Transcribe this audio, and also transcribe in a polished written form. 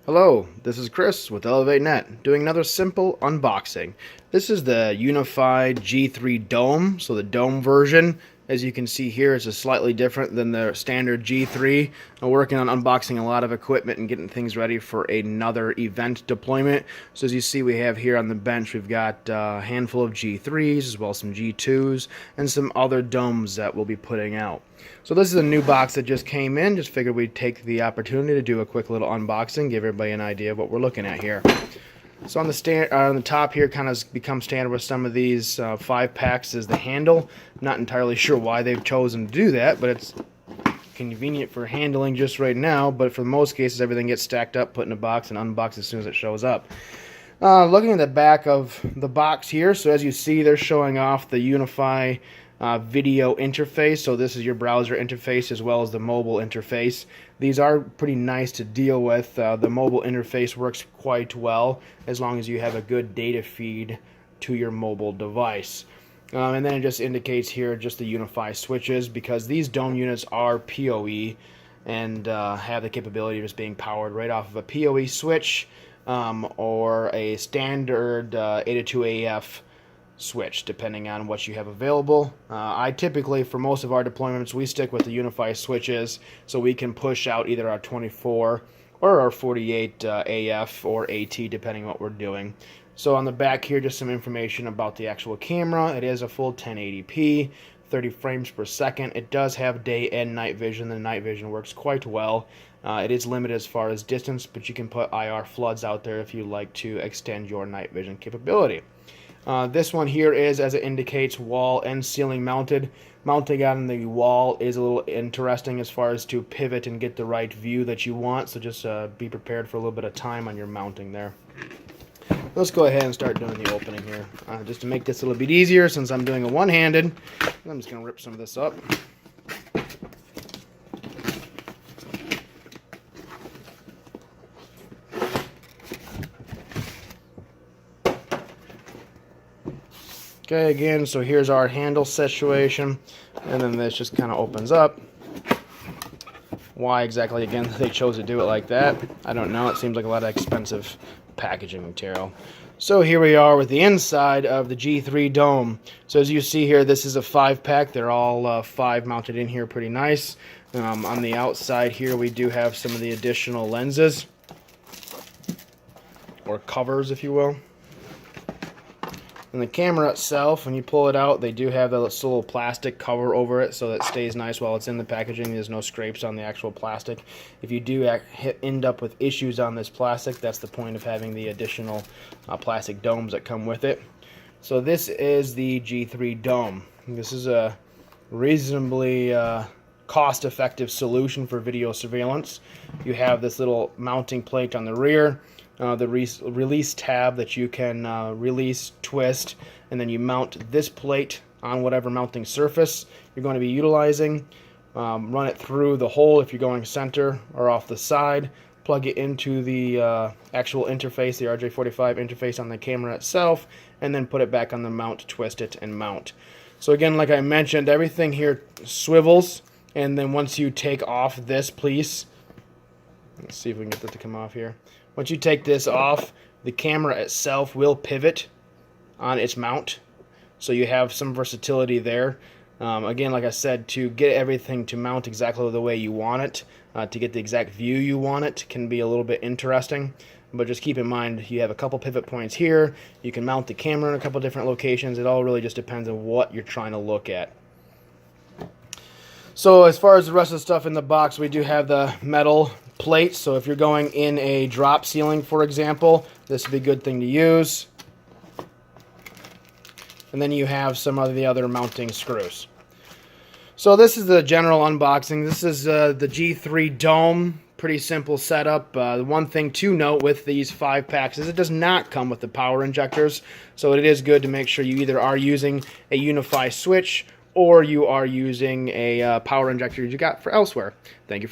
Hello, this is Chris with ElevateNet doing another simple unboxing. This is the UniFi G3 Dome, so the Dome version. As you can see here, it's slightly different than the standard G3. I'm working on unboxing a lot of equipment and getting things ready for another event deployment. So as you see, we have here on the bench, we've got a handful of G3s as well as some G2s and some other domes that we'll be putting out. So this is a new box that just came in. Just figured we'd take the opportunity to do a quick little unboxing, give everybody an idea of what we're looking at here. So on the top here, kind of becomes standard with some of these 5-packs, is the handle. I'm not entirely sure why they've chosen to do that, but it's convenient for handling just right now. But for most cases, everything gets stacked up, put in a box, and unboxed as soon as it shows up. Looking at the back of the box here, so as you see, they're showing off the UniFi video interface. So this is your browser interface as well as the mobile interface. These are pretty nice to deal with. The mobile interface works quite well as long as you have a good data feed to your mobile device. And then it just indicates here just the UniFi switches, because these Dome units are PoE and have the capability of just being powered right off of a PoE switch or a standard 802AF switch, depending on what you have available. I typically, for most of our deployments, we stick with the UniFi switches, so we can push out either our 24 or our 48 AF or AT, depending on what we're doing. So on the back here, just some information about the actual camera. It is a full 1080p, 30 frames per second. It does have day and night vision. The night vision works quite well. It is limited as far as distance, but you can put IR floods out there if you like to extend your night vision capability. This one here is, as it indicates, wall and ceiling mounted. Mounting on the wall is a little interesting as far as to pivot and get the right view that you want, so just be prepared for a little bit of time on your mounting there. Let's go ahead and start doing the opening here. Just to make this a little bit easier, since I'm doing a one-handed, I'm just going to rip some of this up. Okay, again, so here's our handle situation, and then this just kind of opens up. Why exactly, again, they chose to do it like that, I don't know. It seems like a lot of expensive packaging material. So here we are with the inside of the G3 Dome. So as you see here, this is a 5-pack. They're all 5 mounted in here, pretty nice. On the outside here, we do have some of the additional lenses, or covers, if you will. And the camera itself, when you pull it out, they do have this little plastic cover over it, so that stays nice while it's in the packaging. There's no scrapes on the actual plastic. If you do end up with issues on this plastic, that's the point of having the additional plastic domes that come with it. So this is the G3 Dome. This is a reasonably cost-effective solution for video surveillance. You have this little mounting plate on the rear. The release tab that you can release, twist, and then you mount this plate on whatever mounting surface you're going to be utilizing. Run it through the hole if you're going center or off the side. Plug it into the actual interface, the RJ45 interface on the camera itself, and then put it back on the mount, twist it, and mount. So again, like I mentioned, everything here swivels, and then once you take off this piece, let's see if we can get this to come off here. Once you take this off, the camera itself will pivot on its mount, so you have some versatility there. Again, like I said, to get everything to mount exactly the way you want it, to get the exact view you want it, can be a little bit interesting. But just keep in mind, you have a couple pivot points here. You can mount the camera in a couple different locations. It all really just depends on what you're trying to look at. So as far as the rest of the stuff in the box, we do have the metal plates. So if you're going in a drop ceiling, for example, this would be a good thing to use. And then you have some of the other mounting screws. So this is the general unboxing. This is the G3 Dome. Pretty simple setup. The one thing to note with these 5-packs is it does not come with the power injectors. So it is good to make sure you either are using a UniFi switch or you are using a power injector you got for elsewhere. Thank you.